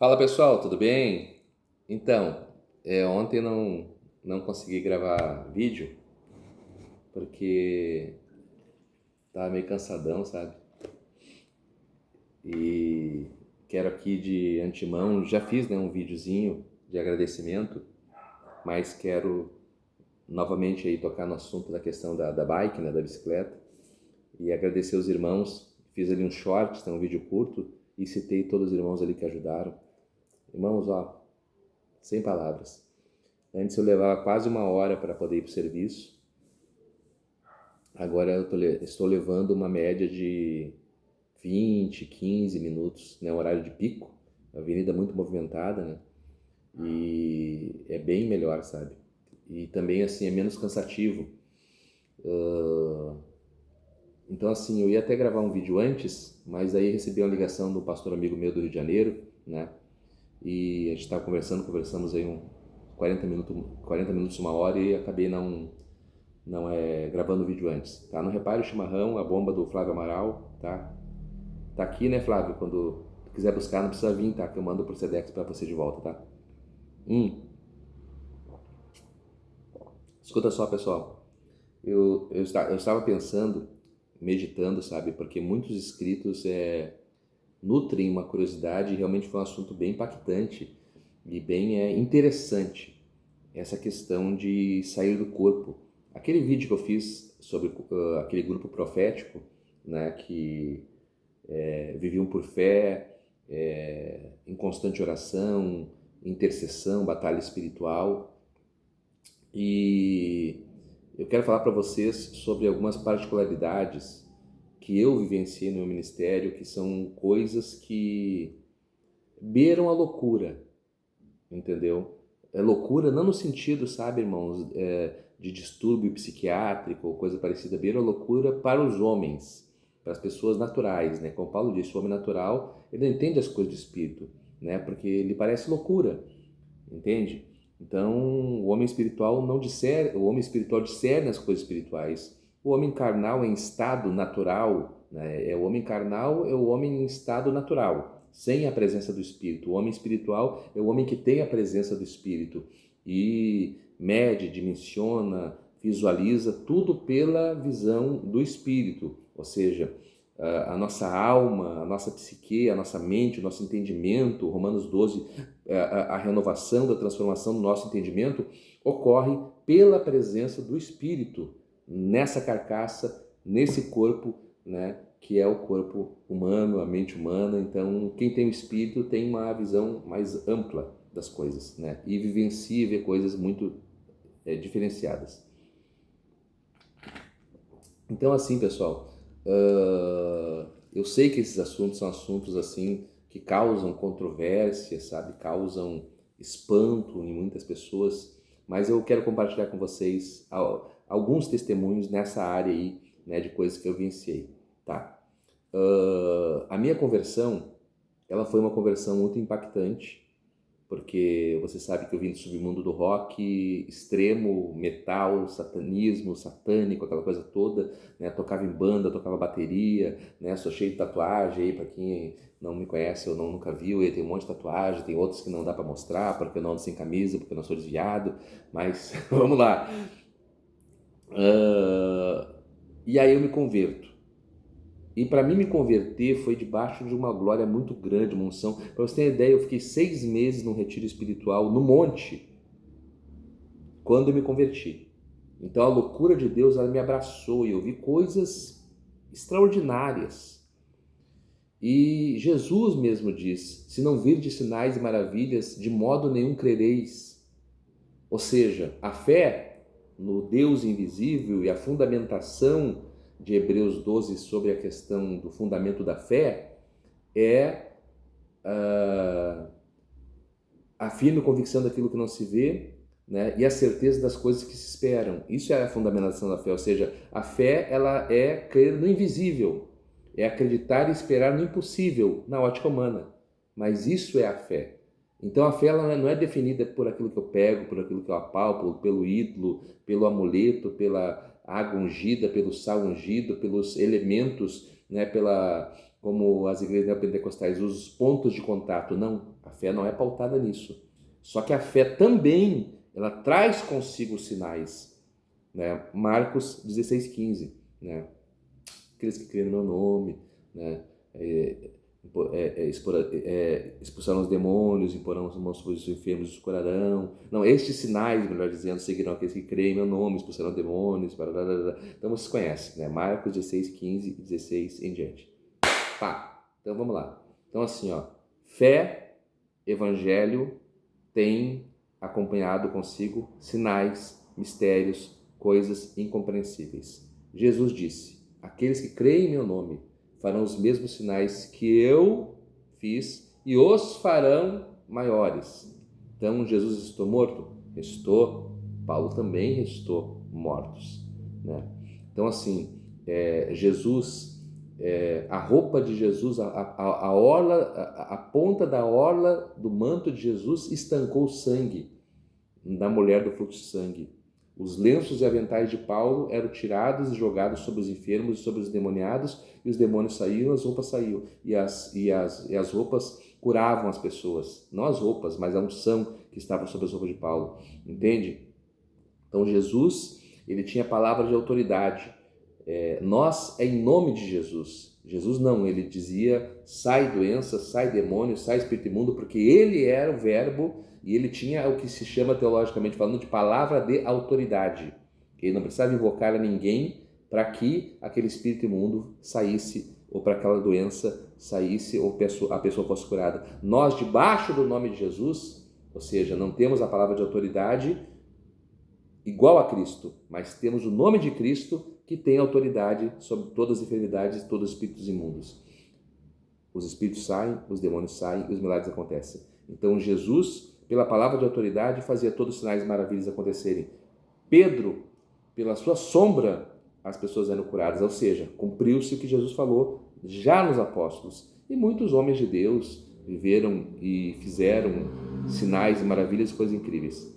Fala pessoal, tudo bem? Então, ontem não consegui gravar vídeo porque tava meio cansadão, sabe? E quero aqui de antemão, já fiz, né, um videozinho de agradecimento, mas quero novamente aí tocar no assunto da questão da bike, né, da bicicleta, e agradecer os irmãos. Fiz ali um short, um vídeo curto, e citei todos os irmãos ali que ajudaram. Irmãos, ó, sem palavras. Antes eu levava quase uma hora para poder ir para o serviço. Agora estou levando uma média de 20, 15 minutos, né? Horário de pico. A avenida muito movimentada, né? E é bem melhor, sabe? E também, assim, é menos cansativo. Então, assim, eu ia até gravar um vídeo antes, mas aí recebi uma ligação do pastor amigo meu do Rio de Janeiro, né? E a gente estava conversamos aí 40 minutos, uma hora, e acabei não gravando o vídeo antes, tá? Não repare o chimarrão, a bomba do Flávio Amaral, tá? Tá aqui, né, Flávio? Quando quiser buscar, não precisa vir, tá? Que eu mando pro Sedex pra você de volta, tá? Hum, Escuta só, pessoal. Eu estava pensando, meditando, sabe? Porque muitos inscritos nutrem uma curiosidade, e realmente foi um assunto bem impactante e bem interessante, essa questão de sair do corpo. Aquele vídeo que eu fiz sobre aquele grupo profético, né, que viviam por fé, em constante oração, intercessão, batalha espiritual. E eu quero falar para vocês sobre algumas particularidades que eu vivenciei no meu ministério, que são coisas que beiram a loucura, entendeu? É loucura não no sentido, sabe, irmãos, de distúrbio psiquiátrico ou coisa parecida, beira a loucura para os homens, para as pessoas naturais, né? Como Paulo disse, o homem natural, ele não entende as coisas do espírito, né? Porque lhe parece loucura, entende? Então, o homem espiritual não discerne, o homem espiritual discerne as coisas espirituais. O homem carnal em estado natural, né? O homem carnal é o homem em estado natural, sem a presença do espírito. O homem espiritual é o homem que tem a presença do espírito e mede, dimensiona, visualiza tudo pela visão do espírito, ou seja, a nossa alma, a nossa psique, a nossa mente, o nosso entendimento, Romanos 12, a renovação da transformação do nosso entendimento ocorre pela presença do Espírito nessa carcaça, nesse corpo, né, que é o corpo humano, a mente humana. Então, quem tem o Espírito tem uma visão mais ampla das coisas, né, e vivencia e vê coisas muito diferenciadas. Então, assim, pessoal, eu sei que esses assuntos são assuntos assim que causam controvérsia, sabe? Causam espanto em muitas pessoas, mas eu quero compartilhar com vocês alguns testemunhos nessa área aí, né, de coisas que eu vivenciei, tá? A minha conversão, ela foi uma conversão muito impactante, porque você sabe que eu vim do submundo do rock extremo, metal, satanismo, satânico, aquela coisa toda, né? Tocava em banda, tocava bateria, né? Sou cheio de tatuagem aí, para quem não me conhece ou nunca viu, eu tenho um monte de tatuagem, tem outros que não dá para mostrar, porque eu não ando sem camisa, porque eu não sou desviado, mas vamos lá. E aí eu me converto. E para mim me converter foi debaixo de uma glória muito grande, uma unção. Para você ter ideia, eu fiquei 6 meses num retiro espiritual no monte quando eu me converti. Então a loucura de Deus, ela me abraçou e eu vi coisas extraordinárias. E Jesus mesmo diz: se não virdes sinais e maravilhas, de modo nenhum crereis. Ou seja, a fé no Deus invisível e a fundamentação de Hebreus 12 sobre a questão do fundamento da fé é a firme convicção daquilo que não se vê, né, e a certeza das coisas que se esperam. Isso é a fundamentação da fé, ou seja, a fé, ela é crer no invisível, é acreditar e esperar no impossível, na ótica humana. Mas isso é a fé. Então a fé, ela não é definida por aquilo que eu pego, por aquilo que eu apalpo, pelo ídolo, pelo amuleto, pela água ungida, pelo sal ungido, pelos elementos, né, como as igrejas neopentecostais usam, os pontos de contato. Não, a A fé não é pautada nisso. Só que a fé também, ela traz consigo sinais, né? Marcos 16:15, né? Aqueles que creem no meu nome, né? Expulsarão os demônios, imporão as mãos sobre os enfermos e os curarão. Não, estes sinais, melhor dizendo, seguirão aqueles que creem em meu nome, expulsarão demônios. Então vocês conhecem, né? Marcos 16:15 e 16 em diante. Tá, então vamos lá. Então assim, ó, fé, evangelho tem acompanhado consigo sinais, mistérios, coisas incompreensíveis. Jesus disse: aqueles que creem em meu nome farão os mesmos sinais que eu fiz e os farão maiores. Então, Jesus ressuscitou morto? Ressuscitou. Paulo também ressuscitou mortos, né? Então, assim, Jesus, a roupa de Jesus, a orla, a ponta da orla do manto de Jesus estancou o sangue da mulher do fluxo de sangue. Os lenços e aventais de Paulo eram tirados e jogados sobre os enfermos e sobre os endemoniados, e os demônios saíam, as roupas saíam, e as roupas curavam as pessoas. Não as roupas, mas a unção que estava sobre as roupas de Paulo. Entende? Então Jesus, ele tinha palavra de autoridade. Nós é em nome de Jesus. Jesus não, ele dizia: sai doença, sai demônio, sai espírito imundo, porque ele era o verbo e ele tinha o que se chama teologicamente falando de palavra de autoridade. Ele não precisava invocar a ninguém para que aquele espírito imundo saísse ou para aquela doença saísse ou a pessoa fosse curada. Nós, debaixo do nome de Jesus, ou seja, não temos a palavra de autoridade igual a Cristo, mas temos o nome de Cristo que tem autoridade sobre todas as enfermidades e todos os espíritos imundos. Os espíritos saem, os demônios saem e os milagres acontecem. Então Jesus, pela palavra de autoridade, fazia todos os sinais e maravilhas acontecerem. Pedro, pela sua sombra, as pessoas eram curadas, ou seja, cumpriu-se o que Jesus falou já nos apóstolos. E muitos homens de Deus viveram e fizeram sinais e maravilhas e coisas incríveis.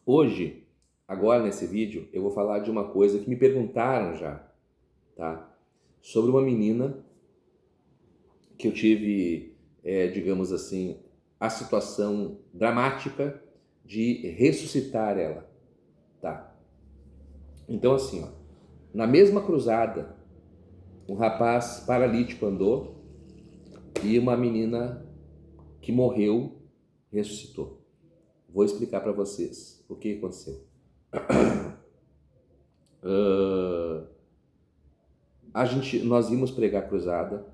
Hoje, agora nesse vídeo, eu vou falar de uma coisa que me perguntaram já, tá? Sobre uma menina que eu tive, digamos assim, a situação dramática de ressuscitar ela, tá? Então assim, ó, na mesma cruzada, um rapaz paralítico andou e uma menina que morreu ressuscitou. Vou explicar para vocês o que aconteceu. Nós íamos pregar a cruzada.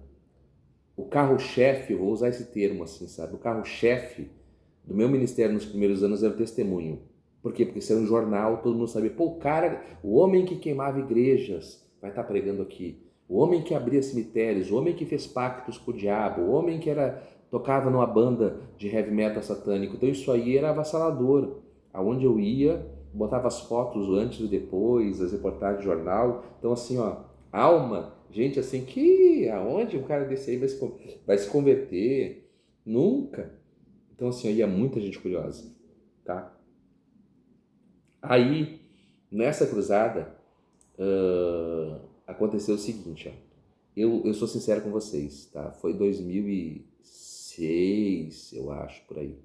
O carro-chefe, vou usar esse termo assim, sabe? O carro-chefe do meu ministério nos primeiros anos era o testemunho. Por quê? Porque isso era um jornal, todo mundo sabia. Pô, o cara, o homem que queimava igrejas vai estar pregando aqui. O homem que abria cemitérios, o homem que fez pactos com o diabo, o homem que tocava numa banda de heavy metal satânico. Então isso aí era avassalador. Aonde eu ia, botava as fotos antes e depois, as reportagens de jornal. Então assim, ó, alma, gente assim, que aonde um cara desse aí vai se converter? Nunca. Então assim, aí ia muita gente curiosa, tá? Aí, nessa cruzada, aconteceu o seguinte, ó. Eu sou sincero com vocês, tá? Foi 2006, eu acho, por aí.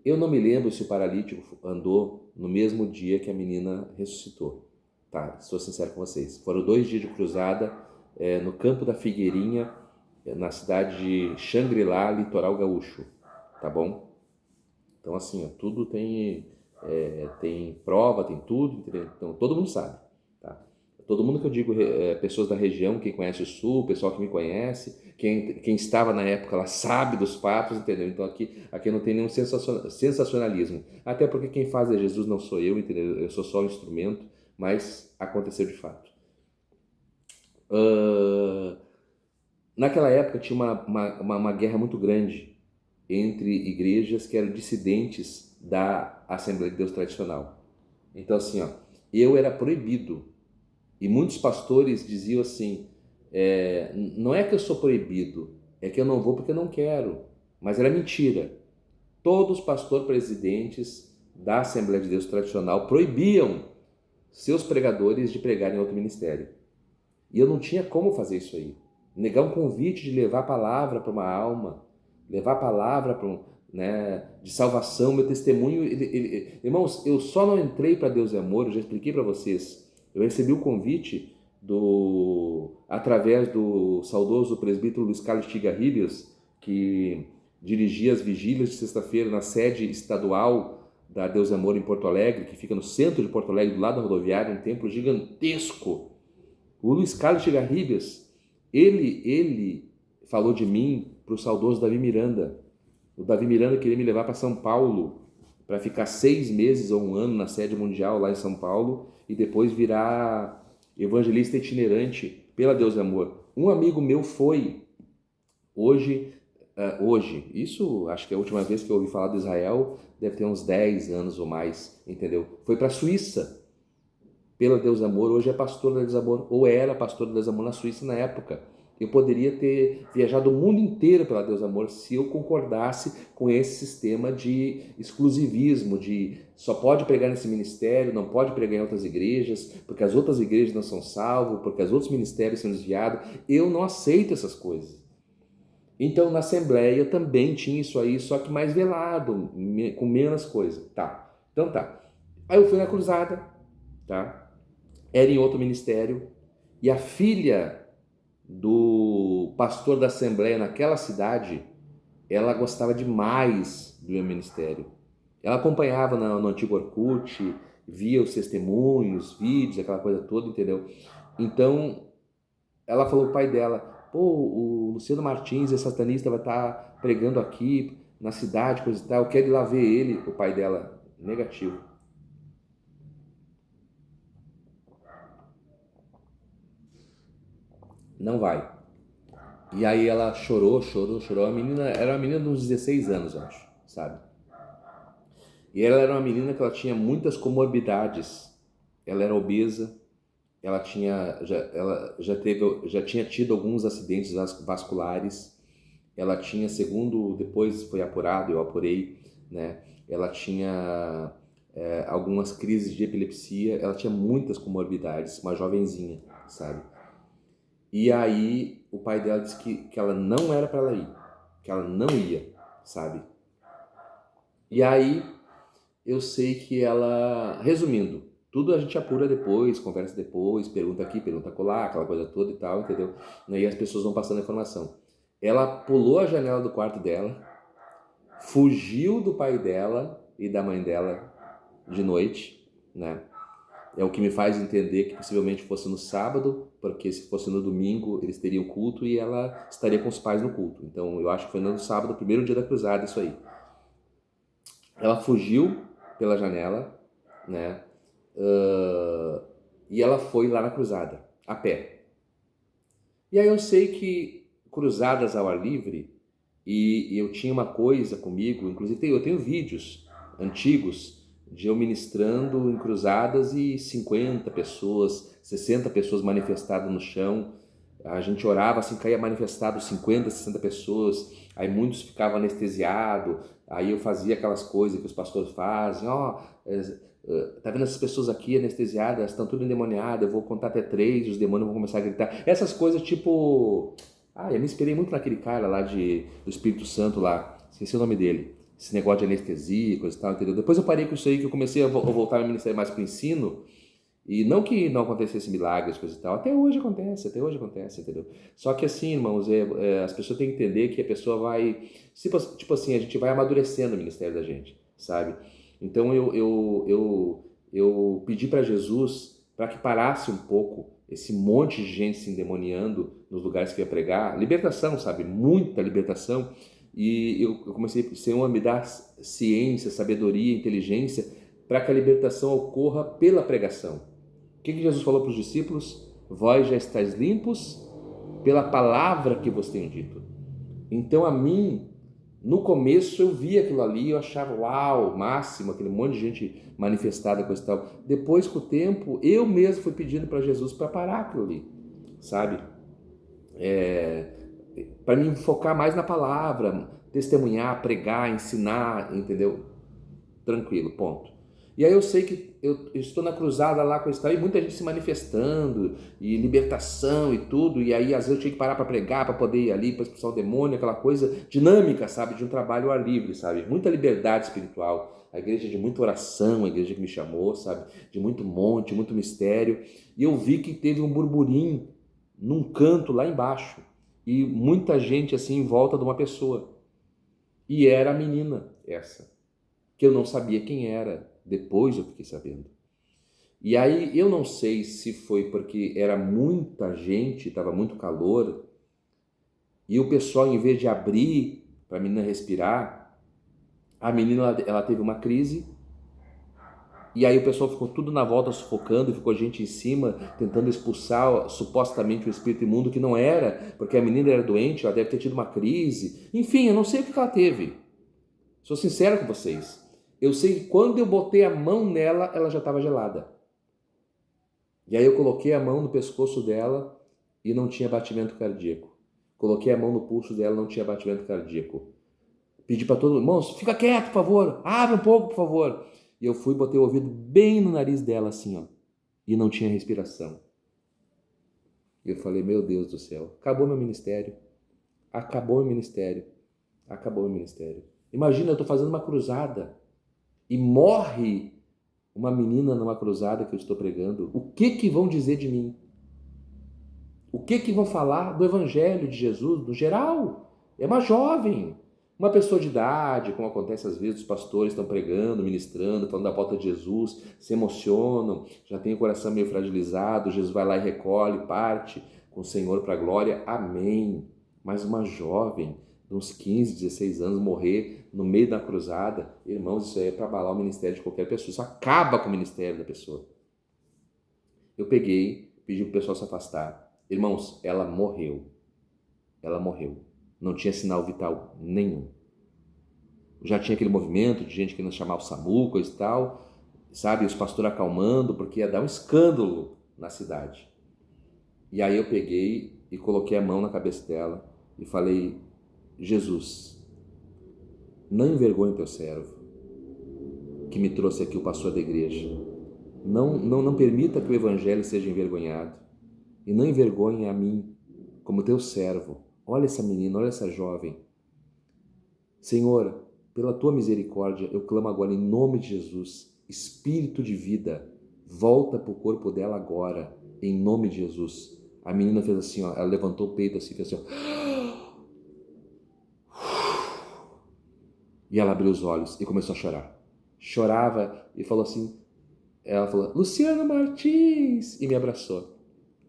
Eu não me lembro se o paralítico andou no mesmo dia que a menina ressuscitou, tá? Sou sincero com vocês. Foram 2 dias de cruzada no Campo da Figueirinha, na cidade de Xangri-Lá, litoral gaúcho, tá bom? Então assim, ó, tudo tem prova, tem tudo, entendeu? Então todo mundo sabe, tá? Todo mundo que eu digo, pessoas da região, quem conhece o Sul, o pessoal que me conhece, quem estava na época lá sabe dos fatos, entendeu? Então aqui não tem nenhum sensacionalismo. Até porque quem faz é Jesus, não sou eu, entendeu? Eu sou só um instrumento, mas aconteceu de fato. Naquela época tinha uma guerra muito grande entre igrejas que eram dissidentes da Assembleia de Deus tradicional. Então assim, ó, eu era proibido. E muitos pastores diziam assim, não é que eu sou proibido, é que eu não vou porque eu não quero. Mas era mentira. Todos os pastores presidentes da Assembleia de Deus tradicional proibiam seus pregadores de pregar em outro ministério. E eu não tinha como fazer isso aí. negar um convite de levar a palavra para uma alma, levar a palavra para né, de salvação, meu testemunho. Irmãos, eu só não entrei para Deus é Amor, eu já expliquei para vocês. Eu recebi o convite através do saudoso presbítero Luiz Carlos Tigarribias, que dirigia as vigílias de sexta-feira na sede estadual da Deus é Amor em Porto Alegre, que fica no centro de Porto Alegre, do lado da rodoviária, um templo gigantesco. O Luiz Carlos Tigarribias, ele falou de mim para o saudoso Davi Miranda. O Davi Miranda queria me levar para São Paulo para ficar 6 meses ou 1 ano na sede mundial lá em São Paulo e depois virar evangelista itinerante pela Deus é Amor. Um amigo meu foi hoje, isso acho que é a última vez que eu ouvi falar de Israel, deve ter uns 10 anos ou mais, entendeu? Foi para a Suíça pela Deus Amor, hoje é pastor da Deus Amor, ou era pastor da Deus Amor na Suíça na época. Eu poderia ter viajado o mundo inteiro pela Deus Amor se eu concordasse com esse sistema de exclusivismo, de só pode pregar nesse ministério, não pode pregar em outras igrejas, porque as outras igrejas não são salvas, porque os outros ministérios são desviados. Eu não aceito essas coisas. Então, na Assembleia também tinha isso aí, só que mais velado, com menos coisa. Tá, então tá. Aí eu fui na cruzada, tá? Era em outro ministério, e a filha do pastor da Assembleia naquela cidade, ela gostava demais do meu ministério. Ela acompanhava no antigo Orkut, via os testemunhos, vídeos, aquela coisa toda, entendeu? Então, ela falou pro pai dela, pô, o Luciano Martins, esse satanista, vai estar pregando aqui na cidade, coisa e tal, eu quero ir lá ver ele. O pai dela, negativo. Não vai. E aí ela chorou. A menina era uma menina de uns 16 anos, eu acho, sabe? E ela era uma menina que ela tinha muitas comorbidades. Ela era obesa, ela já tinha tido alguns acidentes vasculares. Ela tinha, segundo depois foi apurado, eu apurei, né? Ela tinha algumas crises de epilepsia. Ela tinha muitas comorbidades, uma jovenzinha, sabe? E aí o pai dela disse que ela não era para ela ir, que ela não ia, sabe? E aí eu sei que ela, resumindo, tudo a gente apura depois, conversa depois, pergunta aqui, pergunta acolá, aquela coisa toda e tal, entendeu? E aí as pessoas vão passando a informação. Ela pulou a janela do quarto dela, fugiu do pai dela e da mãe dela de noite, né? É o que me faz entender que possivelmente fosse no sábado, porque se fosse no domingo eles teriam culto e ela estaria com os pais no culto. Então eu acho que foi no sábado, primeiro dia da cruzada, isso aí. Ela fugiu pela janela, né? E ela foi lá na cruzada, a pé. E aí eu sei que cruzadas ao ar livre, e eu tinha uma coisa comigo, inclusive eu tenho vídeos antigos de eu ministrando em cruzadas e 50 pessoas, 60 pessoas manifestadas no chão. A gente orava assim, caía manifestado 50, 60 pessoas, aí muitos ficavam anestesiados, aí eu fazia aquelas coisas que os pastores fazem, tá vendo essas pessoas aqui anestesiadas, estão tudo endemoniadas, eu vou contar até 3, os demônios vão começar a gritar. Essas coisas tipo... eu me inspirei muito naquele cara lá do Espírito Santo lá, esqueci o nome dele. Esse negócio de anestesia, coisa e tal, entendeu? Depois eu parei com isso aí, que eu comecei a voltar ao ministério mais para o ensino, e não que não acontecesse milagres, coisa e tal, até hoje acontece, entendeu? Só que assim, irmãos, as pessoas têm que entender que a pessoa vai, tipo assim, a gente vai amadurecendo o ministério da gente, sabe? Então eu pedi para Jesus para que parasse um pouco esse monte de gente se endemoniando nos lugares que eu ia pregar, libertação, sabe? Muita libertação. E eu comecei, Senhor, me dar ciência, sabedoria, inteligência para que a libertação ocorra pela pregação. O que Jesus falou para os discípulos? Vós já estáis limpos pela palavra que vos tenho dito. Então a mim, no começo eu via aquilo ali, eu achava uau, máximo, aquele monte de gente manifestada, coisa e tal. Depois, com o tempo, eu mesmo fui pedindo para Jesus para parar aquilo ali, sabe? Para me focar mais na palavra, testemunhar, pregar, ensinar, entendeu? Tranquilo, ponto. E aí eu sei que eu estou na cruzada lá com esse tal, e muita gente se manifestando, e libertação e tudo, e aí às vezes eu tinha que parar para pregar, para poder ir ali, para expulsar o demônio, aquela coisa dinâmica, sabe, de um trabalho ao ar livre, sabe, muita liberdade espiritual, a igreja de muita oração, a igreja que me chamou, sabe, de muito monte, muito mistério, e eu vi que teve um burburinho num canto lá embaixo, e muita gente assim em volta de uma pessoa, e era a menina essa, que eu não sabia quem era, depois eu fiquei sabendo. E aí eu não sei se foi porque era muita gente, estava muito calor, e o pessoal, em vez de abrir para a menina respirar, a menina ela teve uma crise, e aí o pessoal ficou tudo na volta sufocando, e ficou gente em cima tentando expulsar supostamente o espírito imundo, que não era, porque a menina era doente, ela deve ter tido uma crise. Enfim, eu não sei o que ela teve. Sou sincero com vocês. Eu sei que quando eu botei a mão nela, ela já estava gelada. E aí eu coloquei a mão no pescoço dela e não tinha batimento cardíaco. Coloquei a mão no pulso dela, não tinha batimento cardíaco. Pedi para todo mundo, irmãos, fica quieto, por favor. Abre um pouco, por favor. E eu fui e botei o ouvido bem no nariz dela, assim, ó. E não tinha respiração. E eu falei, meu Deus do céu, acabou meu ministério. Acabou meu ministério. Acabou meu ministério. Imagina, eu estou fazendo uma cruzada e morre uma menina numa cruzada que eu estou pregando. O que vão dizer de mim? O que vão falar do Evangelho de Jesus, no geral? É uma jovem, uma pessoa de idade, como acontece às vezes, os pastores estão pregando, ministrando, falando da volta de Jesus, se emocionam, já tem o coração meio fragilizado, Jesus vai lá e recolhe, parte com o Senhor para a glória, amém. Mas uma jovem de uns 15, 16 anos morrer no meio da cruzada, irmãos, isso aí é para abalar o ministério de qualquer pessoa, isso acaba com o ministério da pessoa. Eu peguei, pedi para o pessoal se afastar. Irmãos, ela morreu. Ela morreu. Não tinha sinal vital nenhum. Já tinha aquele movimento de gente querendo chamar o SAMU, coisa e tal, sabe? Os pastores acalmando, porque ia dar um escândalo na cidade. E aí eu peguei e coloquei a mão na cabeça dela e falei, Jesus, não envergonhe teu servo, que me trouxe aqui, o pastor da igreja. Não permita que o evangelho seja envergonhado. E não envergonhe a mim, como teu servo. Olha essa menina, olha essa jovem. Senhor, pela tua misericórdia, eu clamo agora em nome de Jesus, espírito de vida, volta para o corpo dela agora, em nome de Jesus. A menina fez assim, ó, ela levantou o peito assim, fez assim, ó, e ela abriu os olhos e começou a chorar. Chorava e falou assim, ela falou, Luciano Martins, e me abraçou.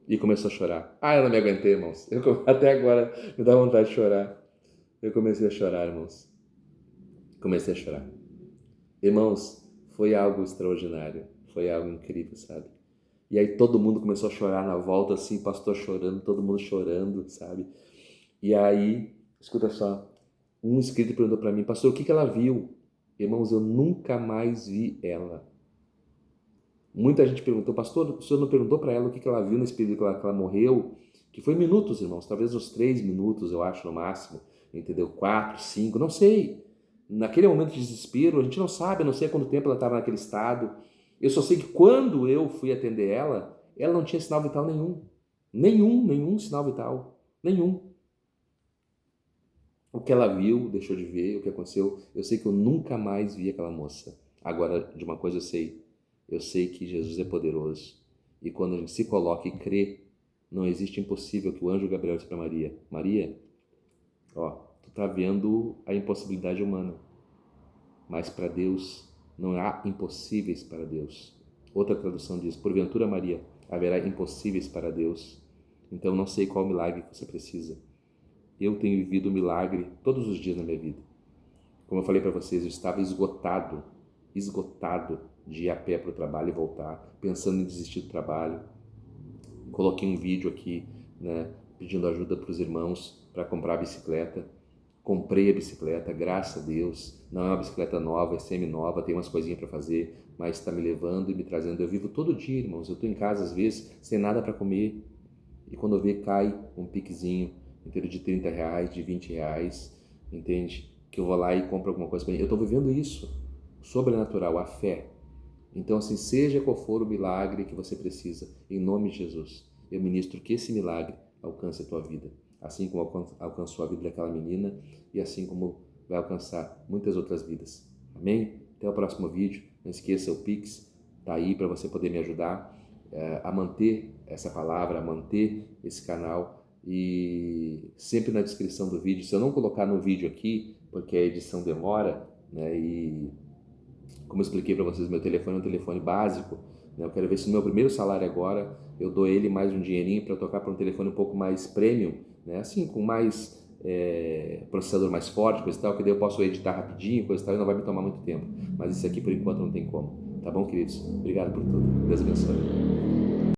E começou a chorar. Ah, eu não me aguentei, irmãos. Até agora me dá vontade de chorar. Eu comecei a chorar, irmãos. Comecei a chorar. Irmãos, foi algo extraordinário. Foi algo incrível, sabe? E aí todo mundo começou a chorar na volta, assim, pastor chorando, todo mundo chorando, sabe? E aí, escuta só, um inscrito perguntou para mim, pastor, o que ela viu? Irmãos, eu nunca mais vi ela. Muita gente perguntou, pastor, o senhor não perguntou para ela o que ela viu nesse período que ela morreu? Que foi minutos, irmãos, talvez uns 3 minutos, eu acho, no máximo, entendeu? 4, 5, não sei. Naquele momento de desespero, a gente não sabe, eu não sei há quanto tempo ela estava naquele estado. Eu só sei que quando eu fui atender ela, ela não tinha sinal vital nenhum. Nenhum sinal vital. Nenhum. O que ela viu, deixou de ver, o que aconteceu, eu sei que eu nunca mais vi aquela moça. Agora, de uma coisa eu sei que Jesus é poderoso. E quando a gente se coloca e crê, não existe impossível, que o anjo Gabriel disse para Maria, Maria, ó, tu tá vendo a impossibilidade humana, mas para Deus não há impossíveis para Deus. Outra tradução diz, porventura Maria, haverá impossíveis para Deus. Então não sei qual milagre que você precisa. Eu tenho vivido o milagre todos os dias na minha vida. Como eu falei para vocês, eu estava esgotado de ir a pé para o trabalho e voltar, pensando em desistir do trabalho. Coloquei um vídeo aqui, né, pedindo ajuda para os irmãos para comprar a bicicleta. Comprei a bicicleta, graças a Deus. Não é uma bicicleta nova, é semi-nova, tem umas coisinhas para fazer, mas está me levando e me trazendo. Eu vivo todo dia, irmãos. Eu estou em casa, às vezes, sem nada para comer. E quando eu ver, cai um piquezinho inteiro de R$30, de R$20, entende? Que eu vou lá e compro alguma coisa para mim. Eu estou vivendo isso, sobrenatural, a fé. Então, assim, seja qual for o milagre que você precisa, em nome de Jesus, eu ministro que esse milagre alcance a tua vida, assim como alcançou a vida daquela menina e assim como vai alcançar muitas outras vidas. Amém? Até o próximo vídeo. Não esqueça, o Pix está aí para você poder me ajudar a manter essa palavra, a manter esse canal. E sempre na descrição do vídeo, se eu não colocar no vídeo aqui, porque a edição demora, né, e como eu expliquei para vocês, meu telefone é um telefone básico, né? Eu quero ver se no meu primeiro salário agora eu dou ele mais um dinheirinho para tocar para um telefone um pouco mais premium, né? Assim, com mais processador mais forte, coisa e tal, que daí eu posso editar rapidinho, coisa e tal, e não vai me tomar muito tempo. Mas isso aqui por enquanto não tem como. Tá bom, queridos? Obrigado por tudo. Deus abençoe.